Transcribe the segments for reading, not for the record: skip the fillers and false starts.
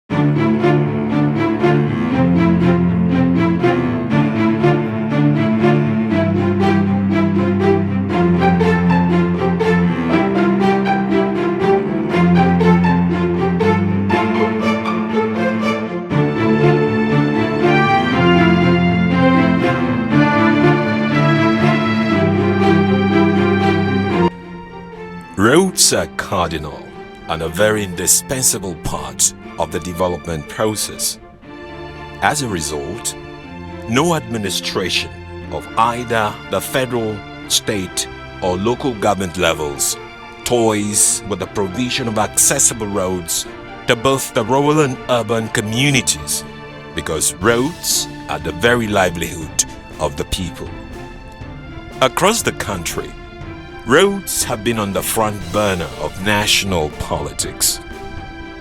Roads are cardinal and a very indispensable part of the development process. As a result, no administration of either the federal, state, or local government levels toys with the provision of accessible roads to both the rural and urban communities, because roads are the very livelihood of the people. Across the country, roads have been on the front burner of national politics.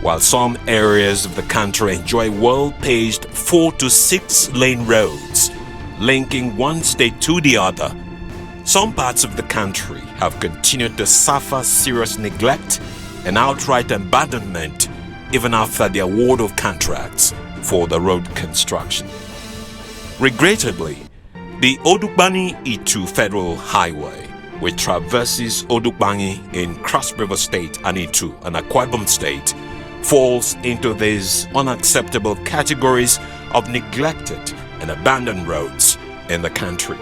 While some areas of the country enjoy well-paved 4 to 6 lane roads linking one state to the other, some parts of the country have continued to suffer serious neglect and outright abandonment even after the award of contracts for the road construction. Regrettably, the Odukpani Itu Federal Highway, which traverses Odukpani in Cross River State and Itu and Akwa Ibom State, falls into these unacceptable categories of neglected and abandoned roads in the country.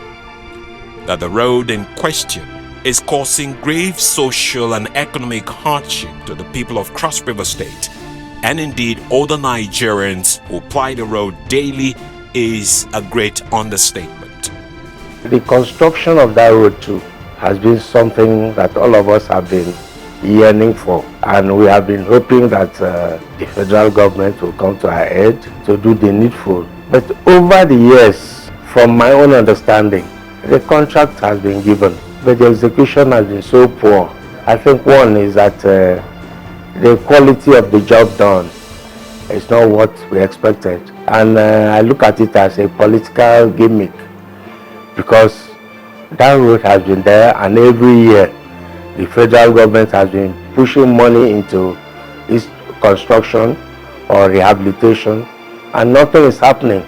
That the road in question is causing grave social and economic hardship to the people of Cross River State, and indeed other Nigerians who ply the road daily, is a great understatement. The construction of that road too has been something that all of us have been yearning for, and we have been hoping that the federal government will come to our aid to do the needful. But over the years, from my own understanding, the contract has been given, but the execution has been so poor. I think one is that the quality of the job done is not what we expected, and I look at it as a political gimmick, because that road has been there, and every year the federal government has been pushing money into its construction or rehabilitation, and nothing is happening.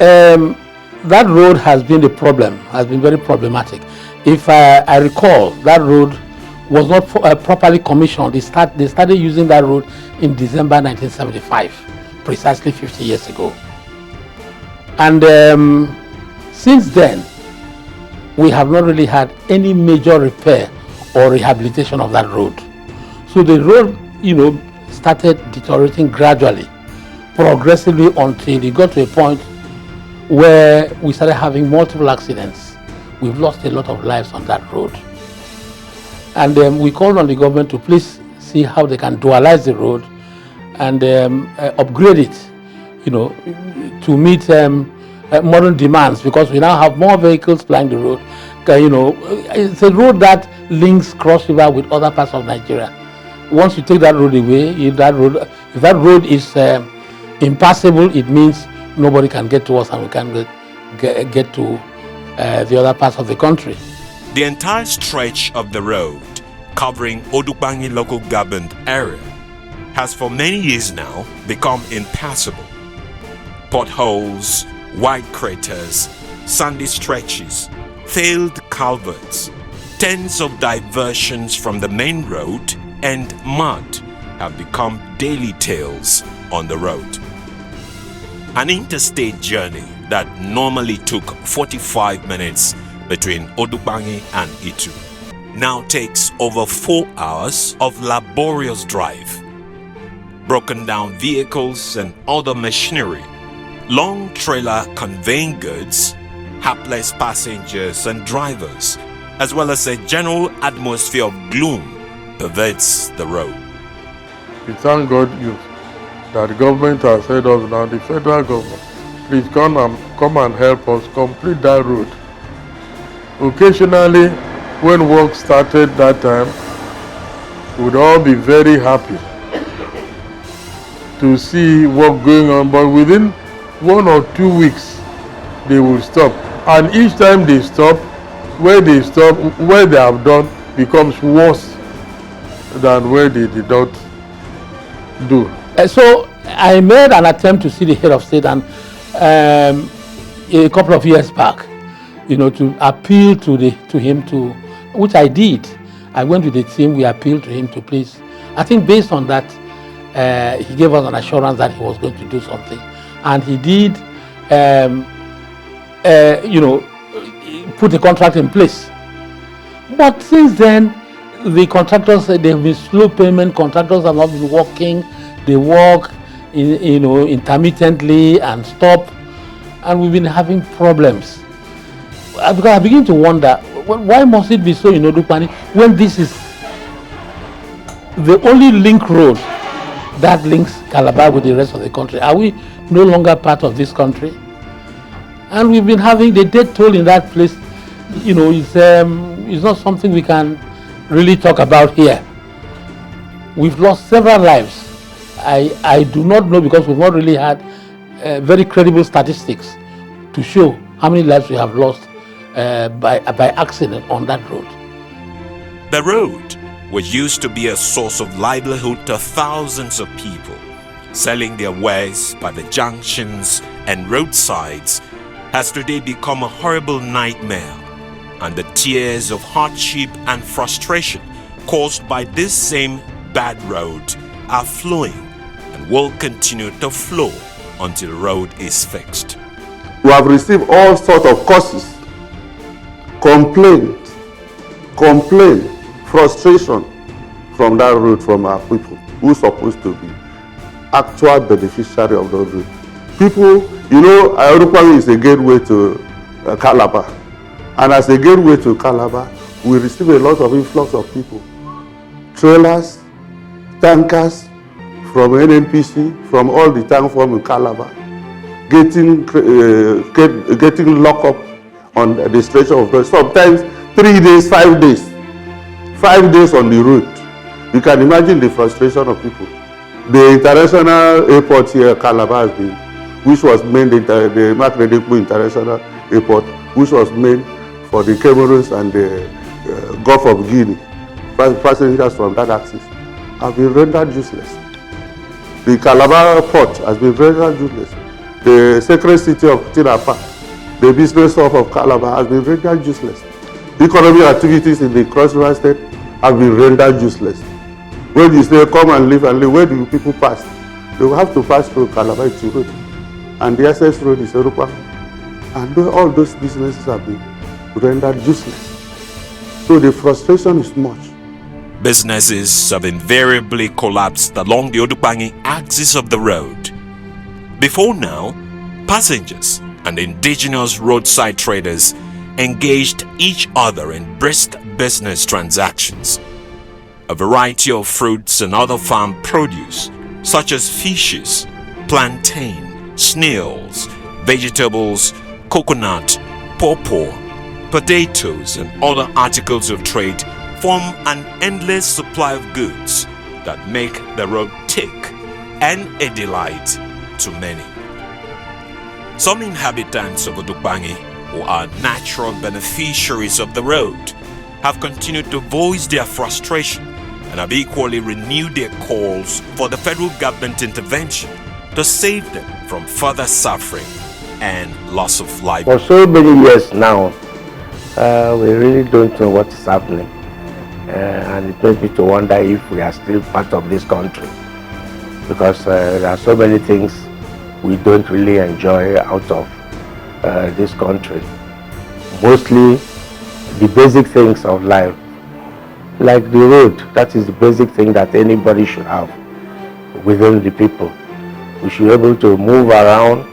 That road has been the problem, has been very problematic. If I recall, that road was not properly commissioned. They started using that road in December 1975, precisely 50 years ago. And since then, we have not really had any major repair or rehabilitation of that road. So the road, started deteriorating gradually, progressively, until it got to a point where we started having multiple accidents. We've lost a lot of lives on that road. And we called on the government to please see how they can dualize the road and upgrade it, to meet modern demands, because we now have more vehicles plying the road. It's a road that links Cross River with other parts of Nigeria. Once you take that road away, if that road is impassable, it means nobody can get to us, and we can get to the other parts of the country. The entire stretch of the road covering Odukpani local government area has for many years now become impassable. Potholes, wide craters, sandy stretches, failed culverts, tens of diversions from the main road, and mud have become daily tales on the road. An interstate journey that normally took 45 minutes between Odukpani and Itu now takes over 4 hours of laborious drive. Broken down vehicles and other machinery, long trailer conveying goods, hapless passengers and drivers, as well as a general atmosphere of gloom pervades the road. We thank God that the government has said us now, the federal government, please come and help us complete that road. Occasionally, when work started that time, we would all be very happy to see work going on, but within 1 or 2 weeks, they will stop. And each time they stop, where they have done becomes worse than where they did not do. So I made an attempt to see the head of state, and a couple of years back, to appeal to him, which I did. I went with the team. We appealed to him to please. I think based on that, he gave us an assurance that he was going to do something, and he did. Put a contract in place. But since then, the contractors, they've been slow payment. Contractors have not been working. They work, intermittently and stop, and we've been having problems. Because I begin to wonder, why must it be so in Odukpani when this is the only link road that links Calabar with the rest of the country? Are we no longer part of this country? And we've been having the death toll in that place. It's not something we can really talk about here. We've lost several lives. I do not know, because we've not really had very credible statistics to show how many lives we have lost by accident on that road. The road, which used to be a source of livelihood to thousands of people, selling their wares by the junctions and roadsides, has today become a horrible nightmare, and the tears of hardship and frustration caused by this same bad road are flowing and will continue to flow until the road is fixed. We have received all sorts of causes, complaint, frustration from that road, from our people who are supposed to be actual beneficiary of the road. People, Odukpani is a gateway to Calabar, and as a gateway to Calabar, we receive a lot of influx of people, trailers, tankers from NNPC, from all the tank farm in Calabar, getting locked up on the stretch of road. Sometimes 3 days, 5 days, 5 days on the road. You can imagine the frustration of people. The international airport here, Calabar, has been, which was made the Makredekbu International Airport, which was made for the Cameroons and the Gulf of Guinea. Passengers from that axis have been rendered useless. The Calabar port has been rendered useless. The sacred city of Tinapa, the business hub of Calabar, has been rendered useless. Economic activities in the Cross River State have been rendered useless. When you say come and live, where do people pass? They will have to pass through Calabar road, and the access road is Odukpani, and all those businesses have been rendered useless. So the frustration is much. Businesses have invariably collapsed along the Odukpani axis of the road. Before now, passengers and indigenous roadside traders engaged each other in brisk business transactions. A variety of fruits and other farm produce, such as fishes, plantain, snails, vegetables, coconut, pawpaw, potatoes, and other articles of trade form an endless supply of goods that make the road tick and a delight to many. Some inhabitants of Odukpani, who are natural beneficiaries of the road, have continued to voice their frustration and have equally renewed their calls for the federal government intervention to save them from further suffering and loss of life. For so many years now, we really don't know what is happening. And it makes me to wonder if we are still part of this country, because there are so many things we don't really enjoy out of this country. Mostly the basic things of life, like the road. That is the basic thing that anybody should have within the people. We should be able to move around.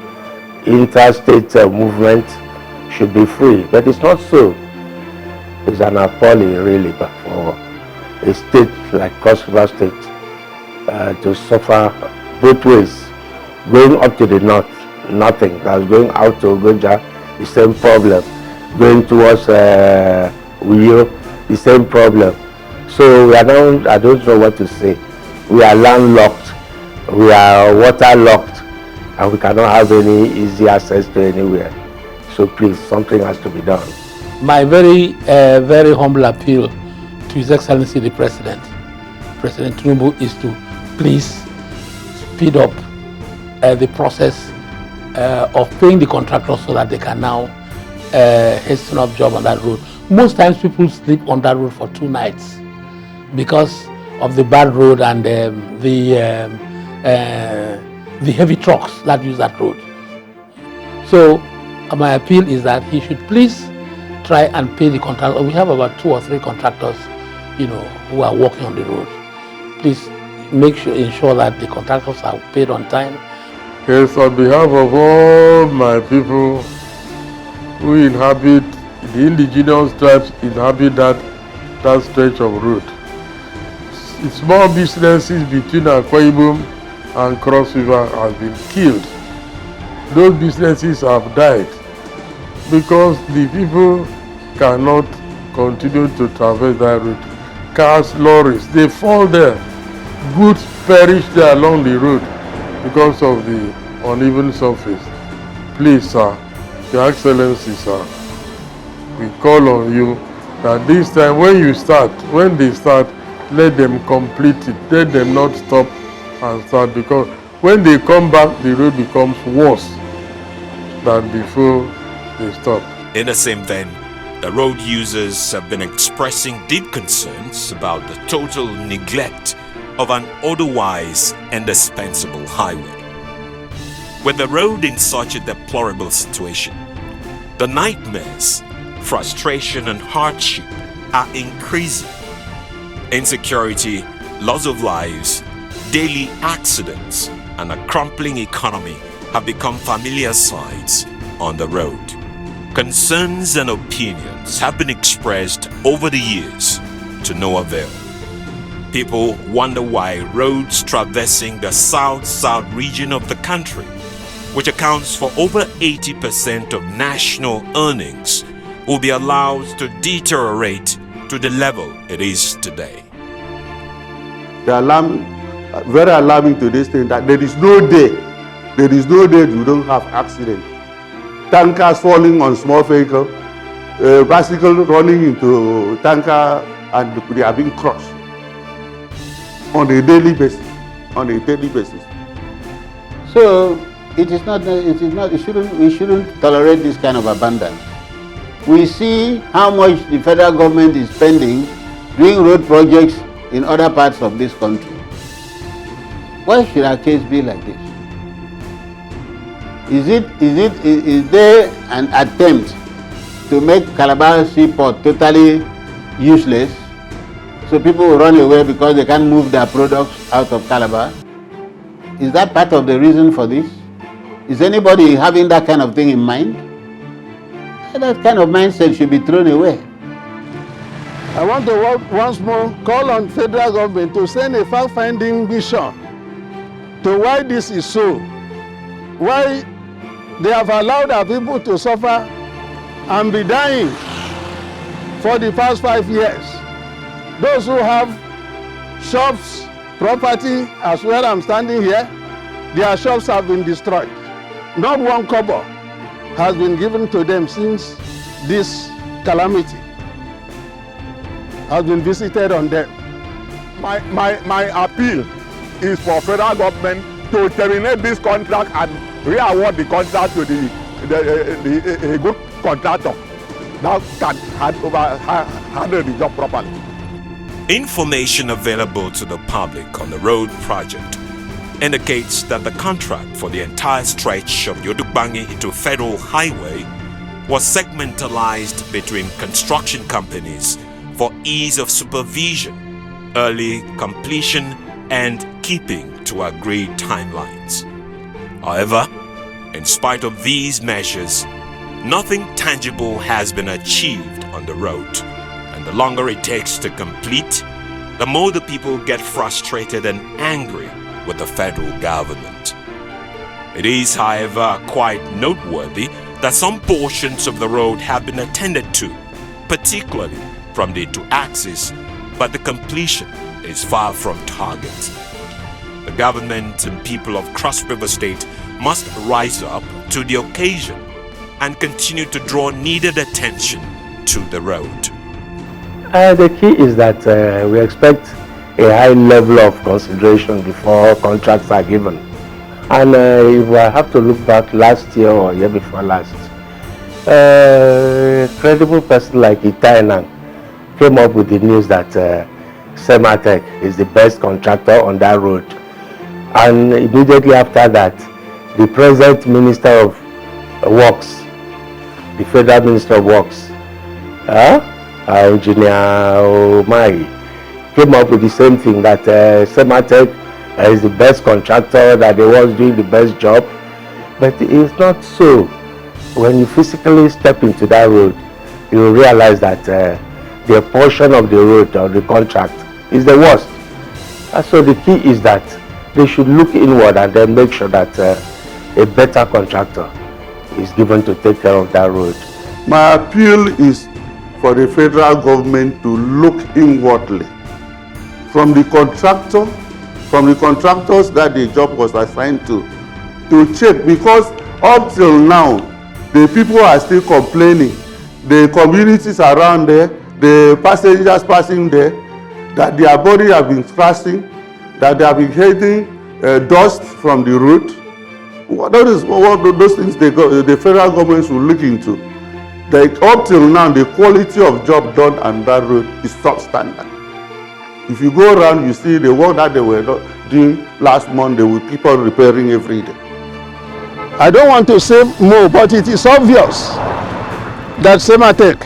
Interstate movement should be free, but it's not so. It's an appalling, really, but for a state like Cross River State to suffer both ways. Going up to the north, nothing. That's going out to Ogoja, the same problem. Going towards Uyo, the same problem. So we are now, I don't know what to say. We are landlocked, we are waterlocked, and we cannot have any easy access to anywhere. So please, something has to be done. My very humble appeal to His Excellency the President, President Tinubu, is to please speed up the process of paying the contractors so that they can now hasten up job on that road. Most times people sleep on that road for 2 nights because of the bad road and the heavy trucks that use that road. So my appeal is that he should please try and pay the contractor. We have about 2 or 3 contractors, who are working on the road. Please ensure that the contractors are paid on time. Yes, on behalf of all my people who inhabit, the indigenous tribes inhabit that stretch of road. Small businesses between Akwa Ibom and Cross River have been killed. Those businesses have died because the people cannot continue to traverse that route. Cars, lorries, they fall there. Goods perish there along the road because of the uneven surface. Please, sir, Your Excellency, sir, we call on you that this time when they start, let them complete it. Let them not stop and start, because when they come back, the road becomes worse than before they stop. In the same vein, the road users have been expressing deep concerns about the total neglect of an otherwise indispensable highway. With the road in such a deplorable situation, the nightmares, frustration and hardship are increasing. Insecurity, loss of lives, daily accidents, and a crumbling economy have become familiar sights on the road. Concerns and opinions have been expressed over the years to no avail. People wonder why roads traversing the south-south region of the country, which accounts for over 80% of national earnings, will be allowed to deteriorate to the level it is today. Very alarming to this thing that there is no day you don't have accident. Tankers falling on small vehicle, bicycle running into tanker, and they are being crushed on a daily basis. So we shouldn't tolerate this kind of abandon. We see how much the federal government is spending doing road projects in other parts of this country. Why should our case be like this? Is there an attempt to make Calabar Seaport totally useless, so people will run away because they can't move their products out of Calabar? Is that part of the reason for this? Is anybody having that kind of thing in mind? That kind of mindset should be thrown away. I want to once more call on federal government to send a fact-finding mission to why this is so, why they have allowed our people to suffer and be dying for the past 5 years. Those who have shops, property, as well I'm standing here, their shops have been destroyed. Not one kobo has been given to them since this calamity has been visited on them. My appeal is for federal government to terminate this contract and re-award the contract to a good contractor that can handle the job properly. Information available to the public on the road project indicates that the contract for the entire stretch of the Odukpani into Federal Highway was segmentalized between construction companies for ease of supervision, early completion, and keeping to agreed timelines. However, in spite of these measures, nothing tangible has been achieved on the road, and the longer it takes to complete, the more the people get frustrated and angry with the federal government. It is, however, quite noteworthy that some portions of the road have been attended to, particularly from the 2 axes, but the completion is far from target. The government and people of Cross River State must rise up to the occasion and continue to draw needed attention to the road. The key is that we expect a high level of consideration before contracts are given. And if I have to look back last year or year before last, credible person like Itainan came up with the news that Sematech is the best contractor on that road. And immediately after that, the present Minister of Works, the Federal Minister of Works, Engineer Omai, came up with the same thing, that Sematech is the best contractor, that they was doing the best job. But it's not so. When you physically step into that road, you will realize that the portion of the road or the contract is the worst. And so the key is that they should look inward and then make sure that a better contractor is given to take care of that road. My appeal is for the federal government to look inwardly from the contractor, from the contractors that the job was assigned to check, because up till now, the people are still complaining. The communities around there, the passengers passing there, that their body have been scratching, that they have been getting dust from the road. That is what those things the federal government should look into. Like up till now, the quality of job done on that road is substandard. If you go around, you see the work that they were doing last month, they will keep on repairing every day. I don't want to say more, but it is obvious that Sematech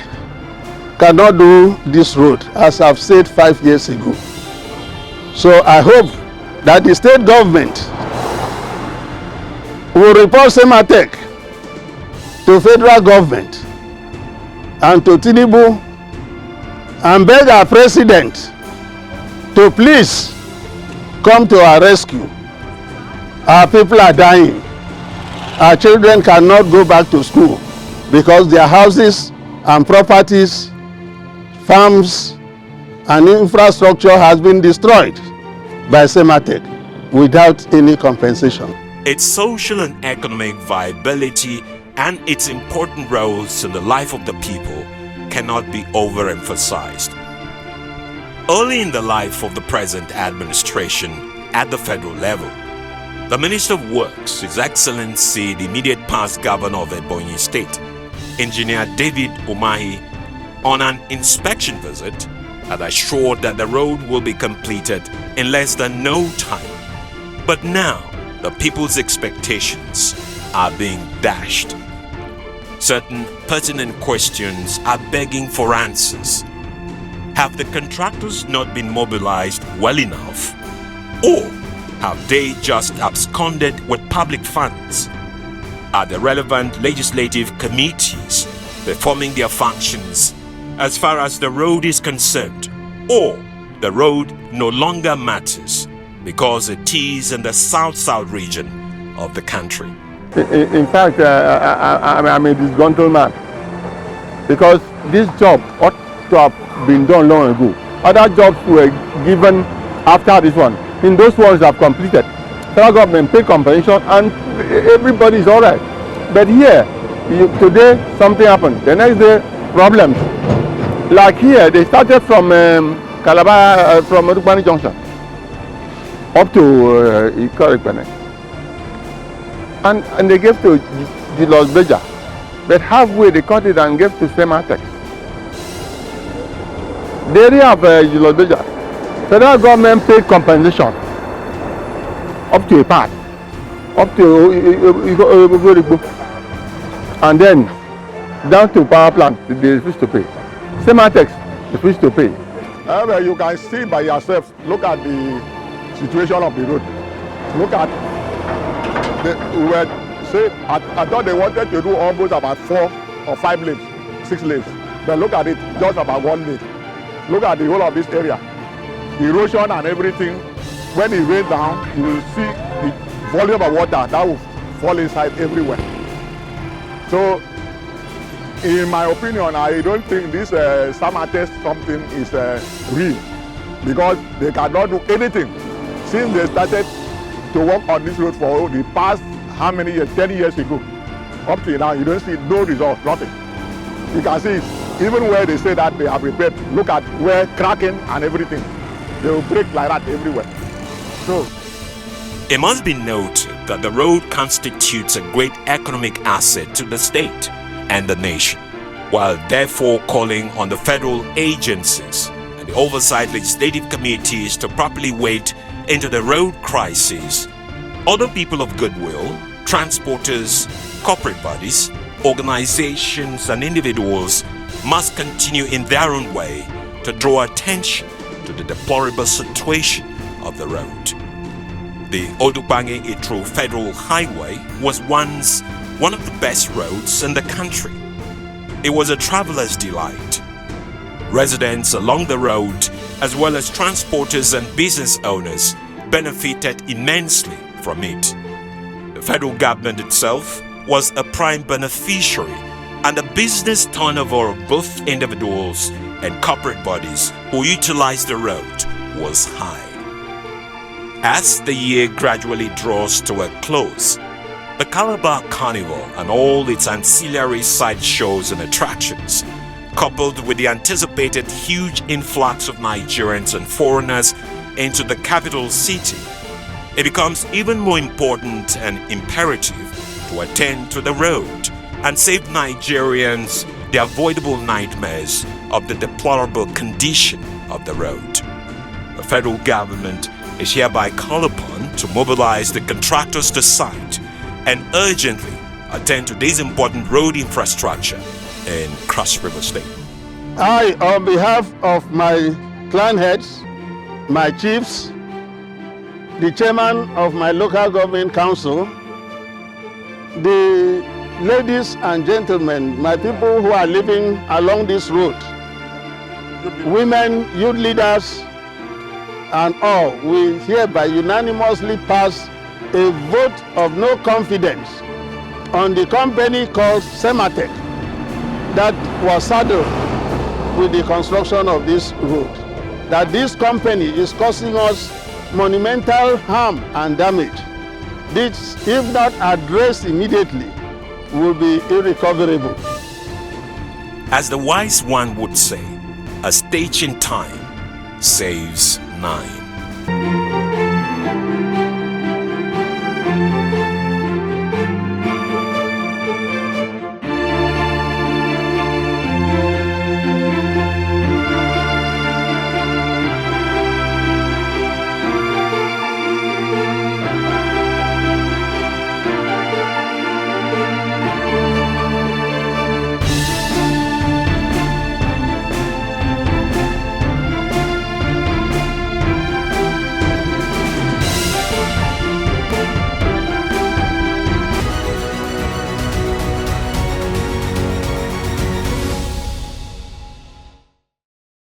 cannot do this road, as I've said 5 years ago. So I hope that the state government will report Sematech to federal government and to Tinubu and beg our president to please come to our rescue. Our people are dying. Our children cannot go back to school because their houses and properties, farms and infrastructure has been destroyed by Sematech without any compensation. Its social and economic viability and its important roles in the life of the people cannot be overemphasized. Early in the life of the present administration at the federal level, the Minister of Works, His Excellency, the immediate past governor of Ebonyi State, Engineer David Umahi, on an inspection visit, had assured that the road will be completed in less than no time. But now, the people's expectations are being dashed. Certain pertinent questions are begging for answers. Have the contractors not been mobilized well enough? Or have they just absconded with public funds? Are the relevant legislative committees performing their functions as far as the road is concerned? Or the road no longer matters because it is in the south-south region of the country? In fact, I'm a disgruntled man, because this job ought to have been done long ago. Other jobs were given after this one. In those ones have completed, federal government pay compensation and everybody is all right. But here, today something happened. The next day, problems. Like here, they started from Calabar, from Odukpani Junction up to Odukpani, and they gave to the Los Beja. But halfway they cut it and gave to Sematech. The area of Los Beja, federal government paid compensation up to a part, up to and then down to power plant they refused to pay. Sematech refused to pay. However, you can see by yourself, look at the situation of the road. Look at I thought they wanted to do almost about 4 or 5 lanes, 6 lanes. But look at it, just about 1 lane. Look at the whole of this area. Erosion and everything. When it rains down, you will see the volume of water that will fall inside everywhere. So, in my opinion, I don't think this Sematech something is real, because they cannot do anything since they started to work on this road for the past how many years, 10 years ago. Up to now, you don't see no results, nothing. You can see it, even where they say that they have repaired, look at where cracking and everything. They will break like that everywhere. So, it must be noted that the road constitutes a great economic asset to the state and the nation, while therefore calling on the federal agencies and the oversight legislative committees to properly wade into the road crisis. Other people of goodwill, transporters, corporate bodies, organizations and individuals must continue in their own way to draw attention to the deplorable situation of the road. The Odukpani Federal Highway was once one of the best roads in the country. It was a traveler's delight. Residents along the road, as well as transporters and business owners, benefited immensely from it. The federal government itself was a prime beneficiary, and the business turnover of both individuals and corporate bodies who utilized the road was high. As the year gradually draws to a close, the Calabar Carnival and all its ancillary side shows and attractions, coupled with the anticipated huge influx of Nigerians and foreigners into the capital city, it becomes even more important and imperative to attend to the road and save Nigerians the avoidable nightmares of the deplorable condition of the road. The federal government is hereby called upon to mobilize the contractors to site and urgently attend to this important road infrastructure in Cross River State. I, on behalf of my clan heads, my chiefs, the chairman of my local government council, the ladies and gentlemen, my people who are living along this road, women, youth leaders, and all, we hereby unanimously pass a vote of no confidence on the company called Sematec that was saddled with the construction of this road. That this company is causing us monumental harm and damage. This, if not addressed immediately, will be irrecoverable. As the wise one would say, a stitch in time saves 9.